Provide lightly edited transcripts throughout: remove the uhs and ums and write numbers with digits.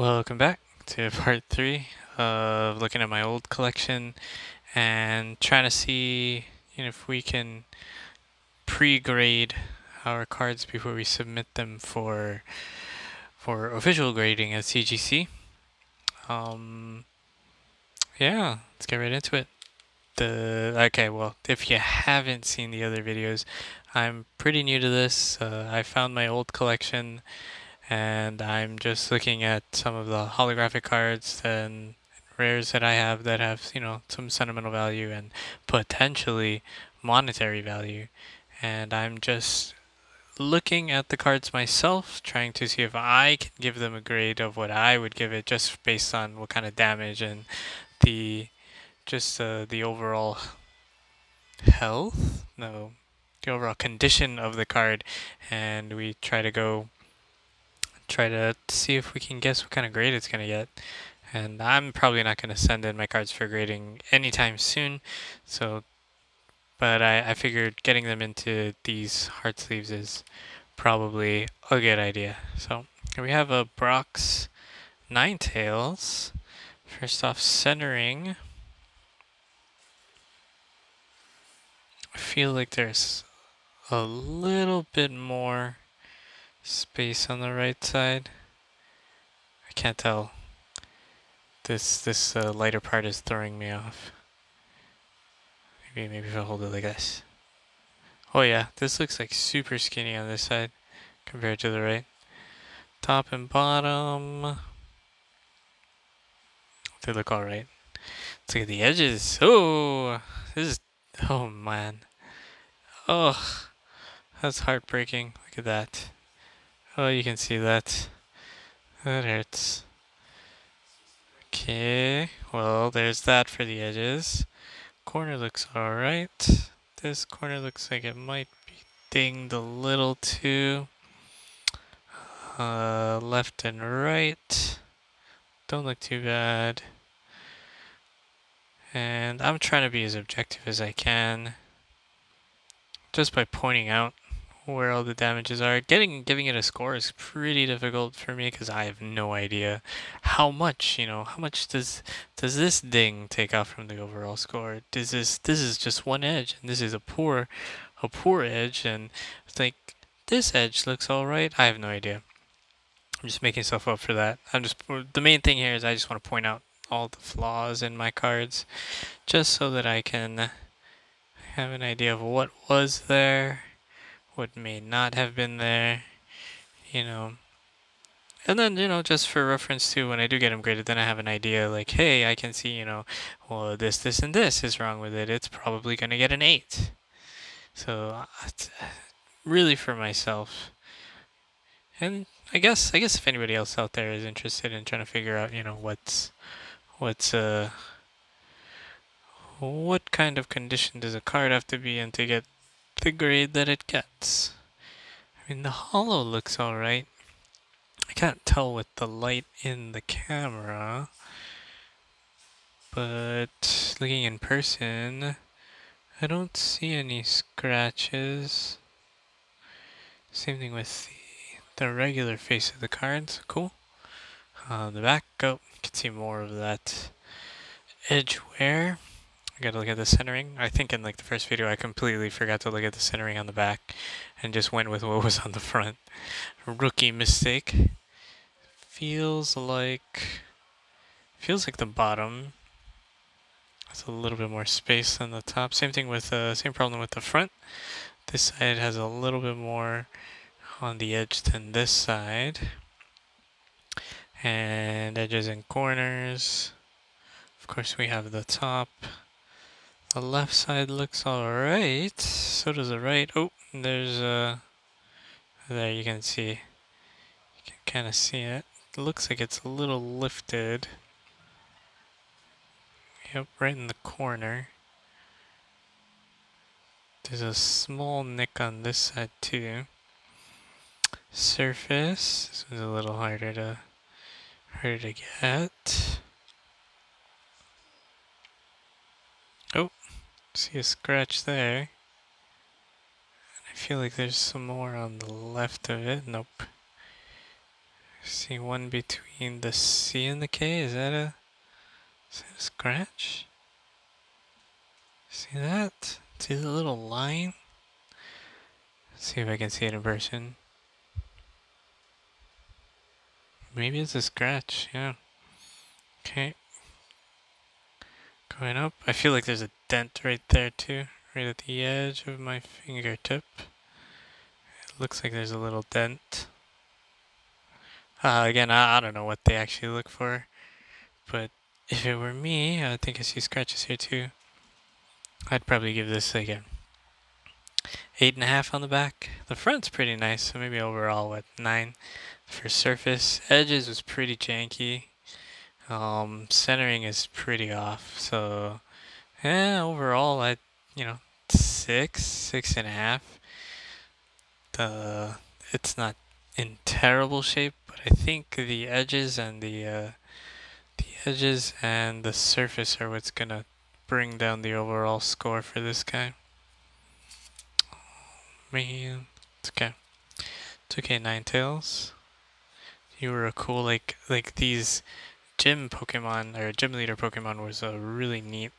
Welcome back to part 3 of looking at my old collection and trying to see if we can pre-grade our cards before we submit them for official grading at CGC. Yeah, let's get right into it. Okay, well, if you haven't seen the other videos, I'm pretty new to this. I found my old collection and I'm just looking at some of the holographic cards and rares that I have that have, some sentimental value and potentially monetary value. And I'm just looking at the cards myself, trying to see if I can give them a grade of what I would give it just based on what kind of damage and the the overall health? No, the overall condition of the card. And we try to see if we can guess what kind of grade it's going to get. And I'm probably not going to send in my cards for grading anytime soon. But I figured getting them into these heart sleeves is probably a good idea. So here we have a Brock's Ninetales. First off, centering. I feel like there's a little bit more space on the right side. I can't tell. This lighter part is throwing me off. Maybe if I hold it like this. Oh yeah, this looks like super skinny on this side compared to the right. Top and bottom. They look alright. Let's look at the edges. Oh, oh man. Oh, that's heartbreaking. Look at that. Oh, you can see that. That hurts. Okay, well, there's that for the edges. Corner looks alright. This corner looks like it might be dinged a little too. Left and right don't look too bad. And I'm trying to be as objective as I can, just by pointing out where all the damages are. Giving it a score is pretty difficult for me because I have no idea how much, how much does this ding take off from the overall score? This is just one edge, and this is a poor edge, and it's like this edge looks all right. I have no idea. I'm just making stuff up for that. The main thing here is I just want to point out all the flaws in my cards, just so that I can have an idea of what was there, what may not have been there, And then, just for reference too, when I do get them graded, then I have an idea like, hey, I can see, well, this, and this is wrong with it. It's probably going to get an 8. So, really for myself. And I guess if anybody else out there is interested in trying to figure out, what kind of condition does a card have to be in to get the grade that it gets? I mean, the holo looks alright. I can't tell with the light in the camera, but looking in person, I don't see any scratches. Same thing with the regular face of the cards. Cool. The back, you can see more of that edge wear. I gotta look at the centering. I think in the first video I completely forgot to look at the centering on the back and just went with what was on the front. Rookie mistake. Feels like the bottom has a little bit more space than the top. Same thing with same problem with the front. This side has a little bit more on the edge than this side. And edges and corners. Of course, we have the top. The left side looks alright. So does the right. Oh, there's there you can see. You can kind of see it. It looks like it's a little lifted. Yep, right in the corner. There's a small nick on this side too. Surface. This one's a little harder to get. Oh, see a scratch there. I feel like there's some more on the left of it. Nope. See one between the C and the K. Is that a scratch? See that? See the little line? Let's see if I can see it in person. Maybe it's a scratch, yeah. Okay. Going up. I feel like there's a dent right there too. Right at the edge of my fingertip. It looks like there's a little dent. Again, I don't know what they actually look for. But if it were me, I think I see scratches here too. I'd probably give this like a 8.5 on the back. The front's pretty nice, so maybe overall, what, 9 for surface. Edges was pretty janky. Centering is pretty off, so yeah, overall, you know, 6.5. It's not in terrible shape, but I think the edges and the surface are what's gonna bring down the overall score for this guy. Man, it's okay. It's okay, Ninetales. You were a cool, like these gym Pokemon, or gym leader Pokemon was a really neat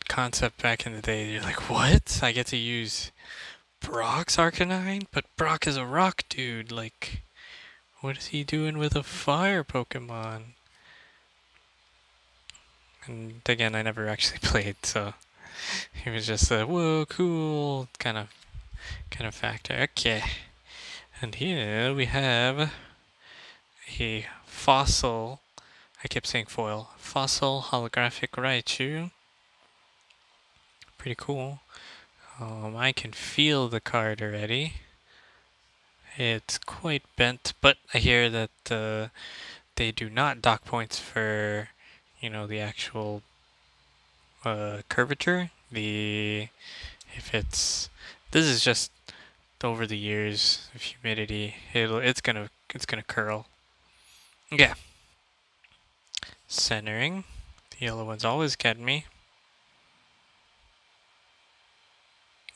concept back in the day. You're like, what? I get to use Brock's Arcanine? But Brock is a rock dude. Like, what is he doing with a fire Pokemon? And again, I never actually played, so it was just a whoa, cool kind of factor. Okay. And here we have a fossil, I kept saying foil, fossil holographic Raichu. Pretty cool. I can feel the card already. It's quite bent, but I hear that they do not dock points for, you know, the actual curvature. If it's, this is just over the years of humidity, it's gonna curl. Yeah. Centering. The yellow ones always get me.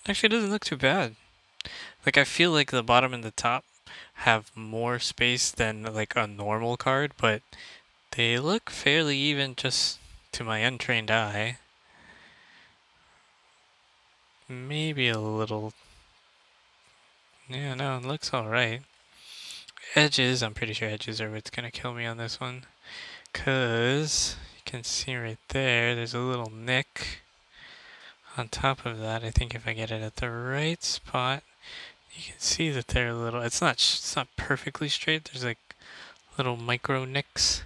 Actually, it doesn't look too bad. Like, I feel like the bottom and the top have more space than like a normal card, but they look fairly even just to my untrained eye. Maybe a little. Yeah, no, it looks alright. Edges, I'm pretty sure edges are what's gonna kill me on this one. Cause you can see right there, there's a little nick. On top of that, I think if I get it at the right spot, you can see that they're a little, it's not perfectly straight. There's like little micro nicks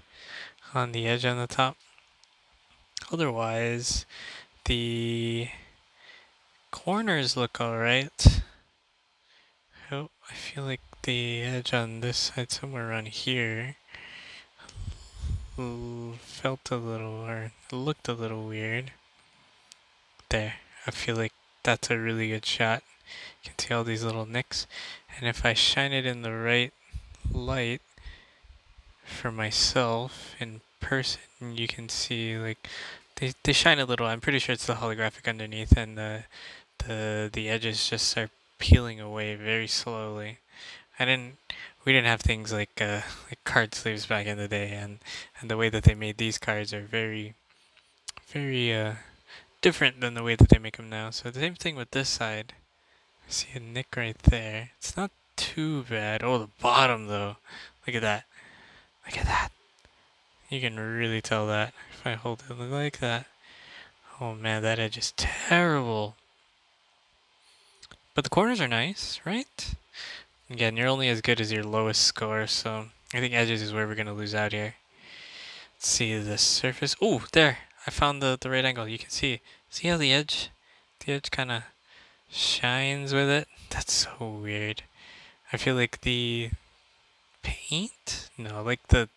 on the edge on the top. Otherwise, the corners look alright. Oh, I feel like the edge on this side, somewhere around here, felt a little, or looked a little weird. There, I feel like that's a really good shot. You can see all these little nicks, and if I shine it in the right light for myself in person, you can see like they shine a little. I'm pretty sure it's the holographic underneath, and the edges just start peeling away very slowly. We didn't have things like card sleeves back in the day, and the way that they made these cards are very different than the way that they make them now. So the same thing with this side. I see a nick right there. It's not too bad. Oh, the bottom though. Look at that. Look at that. You can really tell that if I hold it like that. Oh man, that edge is terrible. But the corners are nice, right? Again, you're only as good as your lowest score, so I think edges is where we're gonna lose out here. Let's see the surface. Oh, there! I found the right angle. You can see how the edge kind of shines with it. That's so weird. I feel like the paint? No, like the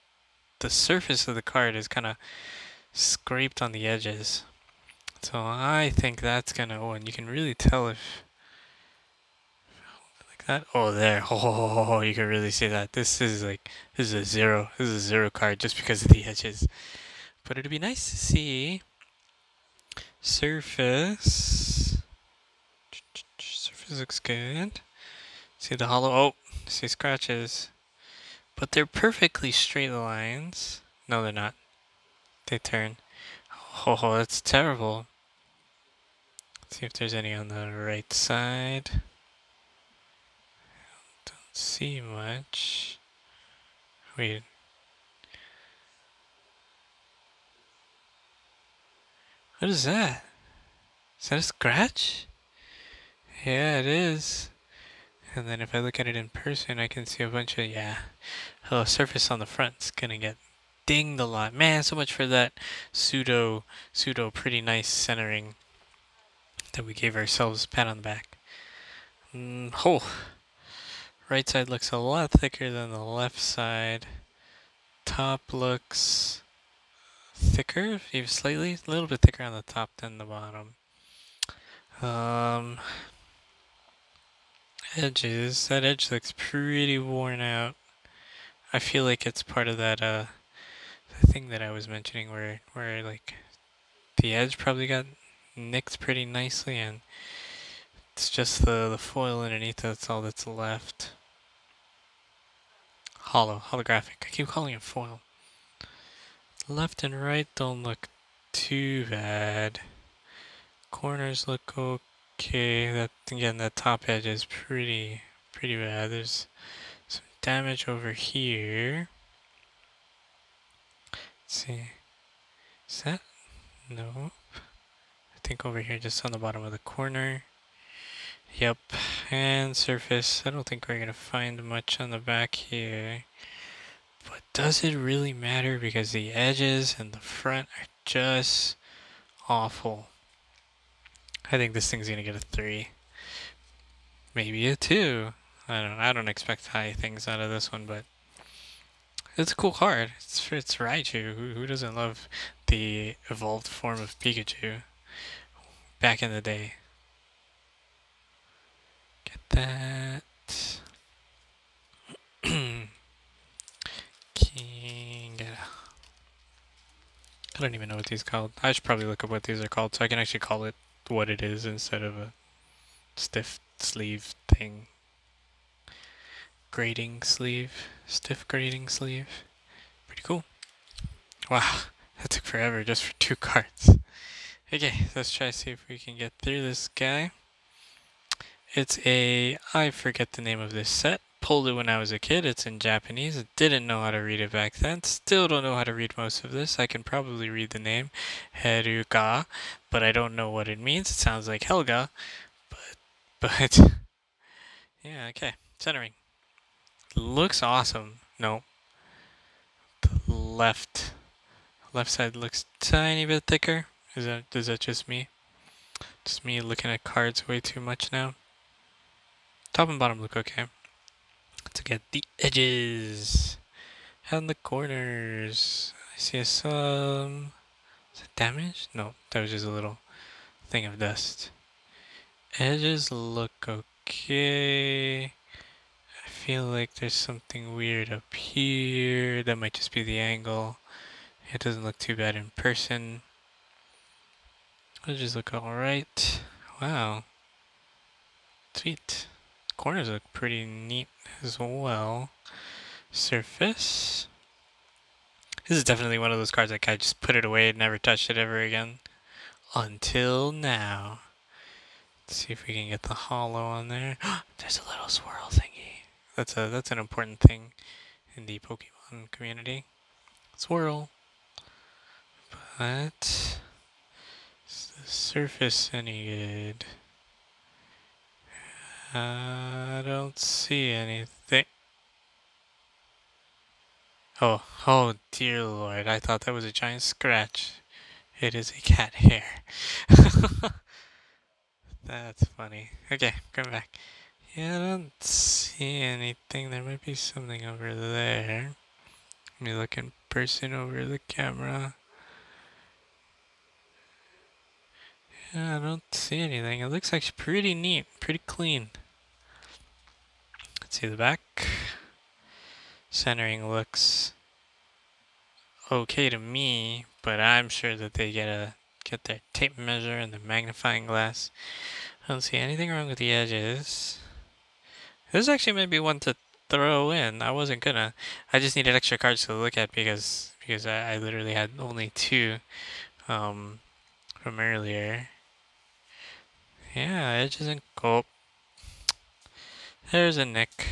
surface of the card is kind of scraped on the edges. So I think that's gonna, oh, and you can really tell if like that. Oh, there. Oh, you can really see that. This is a zero. This is a zero card just because of the edges. But it'd be nice to see surface. Surface looks good. See the hollow. Oh, see scratches. but they're perfectly straight lines. No, they're not. They turn. Oh, that's terrible. Let's see if there's any on the right side. Don't see much. Wait. What is that? Is that a scratch? Yeah, it is. And then if I look at it in person, I can see a bunch of, hello, surface on the front's gonna get dinged a lot. Man, so much for that pseudo pretty nice centering that we gave ourselves a pat on the back. Right side looks a lot thicker than the left side. Top looks thicker, even slightly, a little bit thicker on the top than the bottom. Edges, that edge looks pretty worn out. I feel like it's part of that the thing that I was mentioning where like the edge probably got nicked pretty nicely, and it's just the foil underneath that's all that's left. Holographic. I keep calling it foil. Left and right don't look too bad. Corners look okay. That again, that top edge is pretty bad. There's some damage over here. Let's see. Is that? Nope. I think over here, just on the bottom of the corner. Yep. And surface. I don't think we're gonna find much on the back here. But does it really matter? Because the edges and the front are just awful. I think this thing's gonna get a 3. Maybe a 2. I don't expect high things out of this one, but it's a cool card. It's Raichu. Who doesn't love the evolved form of Pikachu back in the day? Get that. I don't even know what these are called. I should probably look up what these are called so I can actually call it what it is instead of a stiff sleeve thing. Grading sleeve. Stiff grading sleeve. Pretty cool. Wow, that took forever just for 2 cards. Okay, let's try to see if we can get through this guy. It's I forget the name of this set. Pulled it when I was a kid. It's in Japanese. Didn't know how to read it back then. Still don't know how to read most of this. I can probably read the name Heruka, but I don't know what it means. It sounds like Helga, but yeah, okay. Centering. Looks awesome. No. The left side looks tiny bit thicker. Is that just me? Just me looking at cards way too much now. Top and bottom look okay. Let's get the edges and the corners. I see some. Is it damage? No, that was just a little thing of dust. Edges look okay. I feel like there's something weird up here. That might just be the angle. It doesn't look too bad in person. Edges look alright. Wow. Sweet. Corners look pretty neat as well. Surface. This is definitely one of those cards like I just put it away and never touched it ever again. Until now. Let's see if we can get the hollow on there. There's a little swirl thingy. That's an important thing in the Pokemon community. Swirl. But is the surface any good? I don't see anything. Oh dear lord, I thought that was a giant scratch. It is a cat hair. That's funny. Okay, come back. Yeah, I don't see anything. There might be something over there. Let me look in person over the camera. Yeah, I don't see anything. It looks actually pretty neat, pretty clean. Let's see the back. Centering looks okay to me, but I'm sure that they get their tape measure and the magnifying glass. I don't see anything wrong with the edges. This actually might be one to throw in. I wasn't gonna. I just needed extra cards to look at because I literally had only 2 from earlier. Yeah, it doesn't go. There's a Nick.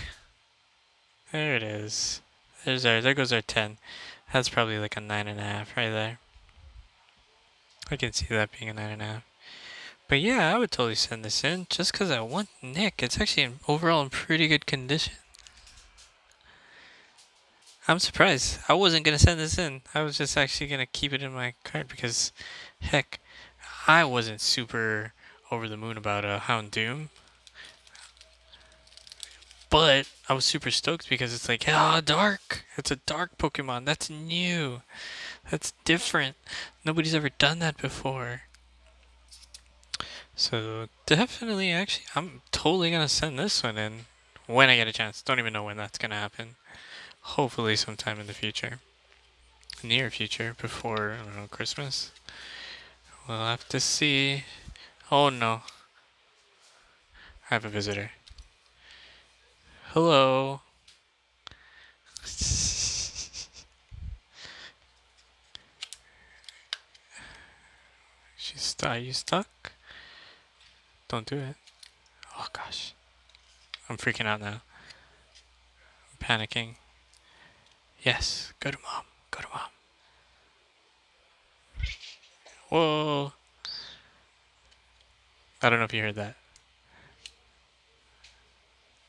There it is. There goes our 10. That's probably like a 9.5 right there. I can see that being a 9.5. But yeah, I would totally send this in just because I want Nick. It's actually overall in pretty good condition. I'm surprised. I wasn't going to send this in. I was just actually going to keep it in my card because, heck, I wasn't super over the moon about Houndoom. But I was super stoked because it's like, dark. It's a dark Pokemon. That's new. That's different. Nobody's ever done that before. So definitely, actually, I'm totally going to send this one in when I get a chance. Don't even know when that's going to happen. Hopefully sometime in the future. Near future, before, I don't know, Christmas. We'll have to see. Oh no. I have a visitor. Hello. Are you stuck? Don't do it. Oh gosh. I'm freaking out now. I'm panicking. Yes. Go to mom. Go to mom. Whoa. I don't know if you heard that.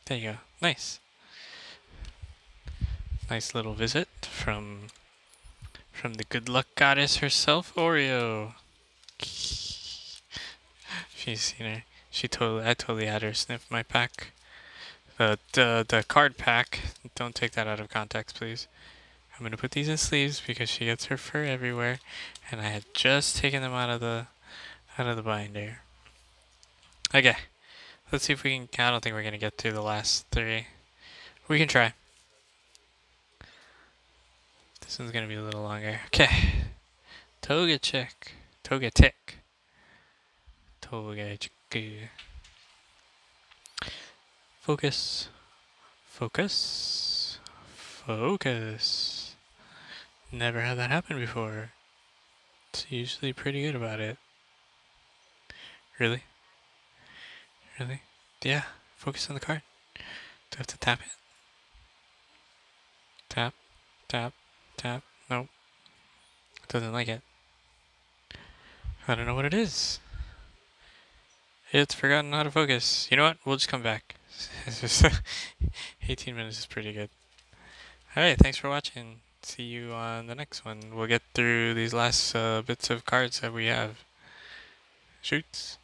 There you go. Nice. Nice little visit from the good luck goddess herself, Oreo. She's seen her. I totally had her sniff my pack. The card pack. Don't take that out of context, please. I'm gonna put these in sleeves because she gets her fur everywhere, and I had just taken them out of the binder. Okay, let's see if we can. I don't think we're gonna get through the last 3. We can try. This one's gonna be a little longer. Okay, Togetic. Focus. Focus. Focus. Never had that happen before. It's usually pretty good about it. Really? Really? Yeah. Focus on the card. Do I have to tap it? Tap. Tap. Tap. Nope. It doesn't like it. I don't know what it is. It's forgotten how to focus. You know what? We'll just come back. 18 minutes is pretty good. Alright, thanks for watching. See you on the next one. We'll get through these last bits of cards that we have. Shoots.